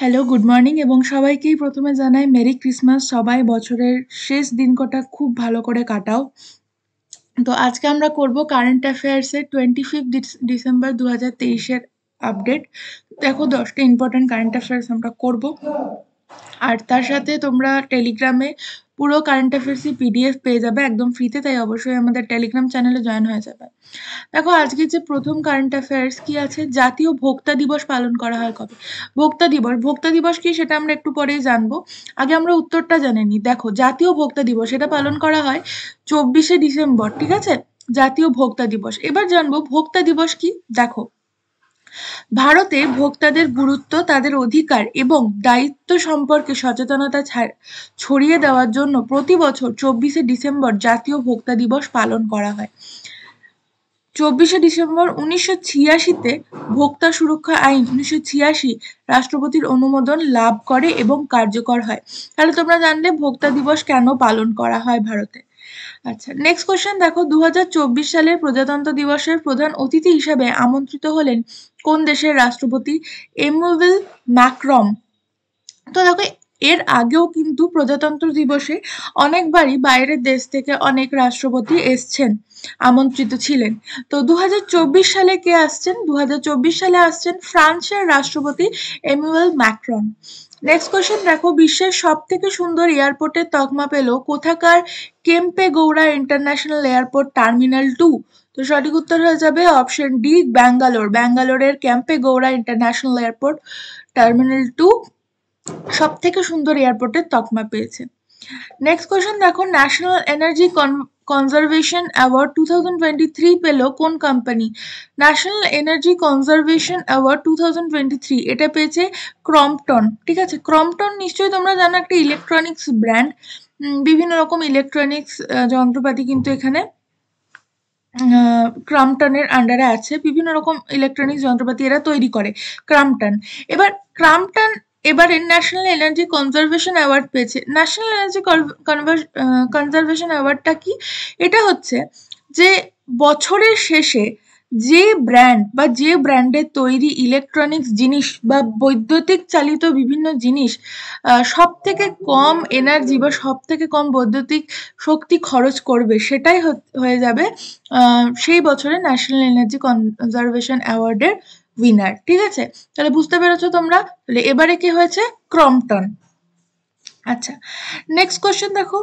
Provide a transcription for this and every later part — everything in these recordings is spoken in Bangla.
হ্যালো, গুড মর্নিং এবং সবাইকেই প্রথমে জানাই মেরি ক্রিসমাস। সবাই বছরের শেষ দিন কটা খুব ভালো করে কাটাও। তো আজকে আমরা করব কারেন্ট অ্যাফেয়ার্সের 25 ডিসেম্বর 2023-এর আপডেট। দেখো 10টা ইম্পর্টেন্ট কারেন্ট অ্যাফেয়ার্স আমরা করব, আর তার সাথে তোমরা টেলিগ্রামে পুরো কারেন্ট অ্যাফেয়ার্সই পিডিএফ পেয়ে যাবে একদম ফ্রিতে, তাই অবশ্যই আমাদের টেলিগ্রাম চ্যানেলে জয়েন হয়ে যাবে। দেখো আজকে যে প্রথম কারেন্ট অ্যাফেয়ার্স কি আছে, জাতীয় ভোক্তা দিবস পালন করা হয় কবে? ভোক্তা দিবস কি সেটা আমরা একটু পরেই জানবো। আগে আমরা উত্তরটা জেনে নিই। দেখো জাতীয় ভোক্তা দিবস এটা পালন করা হয় 24শে ডিসেম্বর, ঠিক আছে? জাতীয় ভোক্তা দিবস। এবার জানবো ভোক্তা দিবস কি। দেখো ভারতে ভোক্তাদের গুরুত্ব, তাদের অধিকার এবং দায়িত্ব সম্পর্কে সচেতনতা ছড়িয়ে দেওয়ার জন্য প্রতি বছর 24শে ডিসেম্বর জাতীয় ভোক্তা দিবস পালন করা হয়। 24শে ডিসেম্বর 1986-তে ভোক্তা সুরক্ষা আইন 1986 রাষ্ট্রপতির অনুমোদন লাভ করে এবং কার্যকর হয়। তাহলে তোমরা জানলে ভোক্তা দিবস কেন পালন করা হয় ভারতে। আচ্ছা, নেক্সট কোশ্চেন দেখো 2024 সালের প্রজাতন্ত্র দিবসের প্রধান অতিথি হিসেবে আমন্ত্রিত হলেন কোন দেশের রাষ্ট্রপতি? Emmanuel Macron. তো দেখো এর আগেও কিন্তু প্রজাতন্ত্র দিবসে অনেকবারই বাইরের দেশ থেকে অনেক রাষ্ট্রপতি এসছেন, আমন্ত্রিত ছিলেন। তো 2024 সালে কে আসছেন? 2024 সালে আসছেন ফ্রান্সের রাষ্ট্রপতি এমানুয়েল ম্যাক্রন। নেক্সট কোশ্চেন দেখো বিশ্বের সব থেকে সুন্দর এয়ারপোর্টের তকমা পেল কোথাকার কেম্পে গৌড়া ইন্টারন্যাশনাল এয়ারপোর্ট টার্মিনাল 2। তো সঠিক উত্তর হয়ে যাবে অপশন ডি, ব্যাঙ্গালোর। ব্যাঙ্গালোরের ক্যাম্পে গৌড়া ইন্টারন্যাশনাল এয়ারপোর্ট টার্মিনাল 2 সব থেকে সুন্দর এয়ারপোর্টের তকমা পেয়েছে। নেক্সট কোশ্চেন দেখো ন্যাশনাল এনার্জি কনজারভেশন অ্যাওয়ার্ড 2023 পেল কোন company? National energy conservation award 2023 এটা পেয়েছে ক্রম্পটন, ঠিক আছে? ক্রম্পটন নিশ্চয়ই তোমরা জানো একটা ইলেকট্রনিক্স ব্র্যান্ড। বিভিন্ন রকম ইলেকট্রনিক্স যন্ত্রপাতি কিন্তু এখানে ক্রম্পটনের আন্ডারে আছে। বিভিন্ন রকম ইলেকট্রনিক্স যন্ত্রপাতি এরা তৈরি করে, ক্রম্পটন। ক্রম্পটন এবারে ন্যাশনাল এনার্জি কনজারভেশন অ্যাওয়ার্ড পেয়েছে। ন্যাশনাল এনার্জি কনজারভেশন অ্যাওয়ার্ডটা কি? এটা হচ্ছে যে বছরের শেষে যে ব্র্যান্ড বা যে ব্র্যান্ডের তৈরি ইলেকট্রনিক্স জিনিস বা বৈদ্যুতিক চালিত বিভিন্ন জিনিস সব থেকে কম এনার্জি বা সব থেকে কম বৈদ্যুতিক শক্তি খরচ করবে, সেটাই হয়ে যাবে সেই বছরে ন্যাশনাল এনার্জি কনজারভেশন অ্যাওয়ার্ডের উইনার, ঠিক আছে? তাহলে বুঝতে পেরেছো তোমরা। তাহলে এবারে কি হয়েছে? ক্রম্পটন। আচ্ছা, নেক্সট কোশ্চেন দেখো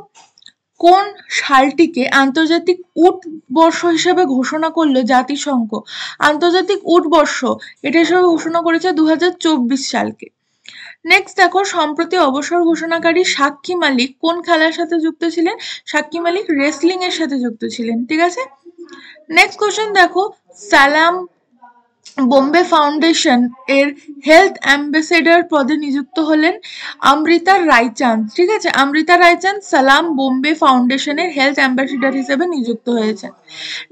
কোন সালটিকে আন্তর্জাতিক উট বর্ষ হিসেবে ঘোষণা করলো জাতিসংঘ? আন্তর্জাতিক উট বর্ষ এটা হিসেবে ঘোষণা করেছে 2024 সালকে। নেক্সট দেখো সম্প্রতি অবসর ঘোষণাকারী সাক্ষী মালিক কোন খেলার সাথে যুক্ত ছিলেন? সাক্ষী মালিক রেসলিং এর সাথে যুক্ত ছিলেন, ঠিক আছে? নেক্সট কোশ্চেন দেখো সালাম বোম্বে ফাউন্ডেশন এর হেলথ অ্যাম্বাসেডর পদে নিযুক্ত হলেন অমৃতা রায়চাঁদ, ঠিক আছে? অমৃতা রায়চাঁদ সালাম বোম্বে ফাউন্ডেশনের হেলথ অ্যাম্বাসেডর হিসেবে নিযুক্ত হয়েছেন।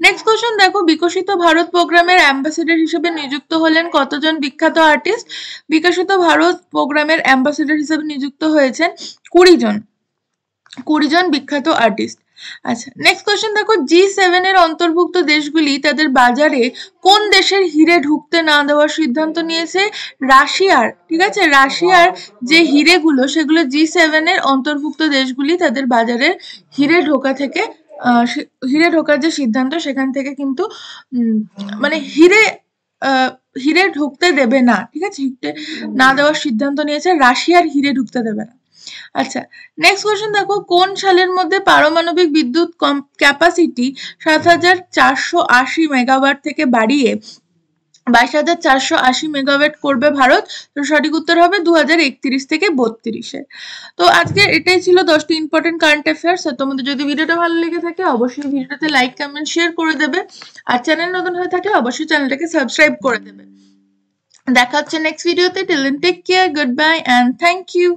নেক্সট কোশ্চেন দেখো বিকশিত ভারত প্রোগ্রামের অ্যাম্বাসেডর হিসেবে নিযুক্ত হলেন কতজন বিখ্যাত আর্টিস্ট? বিকশিত ভারত প্রোগ্রামের অ্যাম্বাসেডর হিসেবে নিযুক্ত হয়েছেন 20 জন বিখ্যাত আর্টিস্ট। আচ্ছা, নেক্সট কোশ্চেন দেখো G7 এর অন্তর্ভুক্ত দেশগুলি তাদের বাজারে কোন দেশের হিরে ঢুকতে না দেওয়ার সিদ্ধান্ত নিয়েছে? রাশিয়ার, ঠিক আছে? রাশিয়ার যে হিরেগুলো সেগুলো G7 এর অন্তর্ভুক্ত দেশগুলি তাদের বাজারে হিরে ঢোকার যে সিদ্ধান্ত, সেখান থেকে কিন্তু মানে হিরে ঢুকতে দেবে না, ঠিক আছে? ঢুকতে না দেওয়ার সিদ্ধান্ত নিয়েছে, রাশিয়ার হিরে ঢুকতে দেবে না। আচ্ছা, নেক্সট কোশ্চেন দেখো কোন সালের মধ্যে পারমাণবিক বিদ্যুৎ ক্যাপাসিটি 7,480 মেগাওয়াট থেকে বাড়িয়ে 22,480 মেগাওয়াট করবে ভারত? তো সঠিক উত্তর হবে 2031 থেকে 32-এ। তো আজকে এটাই ছিল 10টি ইম্পর্টেন্ট কারেন্ট অ্যাফেয়ার্স। আর তোমাদের যদি ভিডিওটা ভালো লেগে থাকে অবশ্যই ভিডিওতে লাইক, কমেন্ট, শেয়ার করে দেবে। আর চ্যানেল নতুন হয়ে থাকলে অবশ্যই চ্যানেলটাকে সাবস্ক্রাইব করে দেবে। দেখা হচ্ছে নেক্সট ভিডিওতে। Till then take care, good bye and thank you.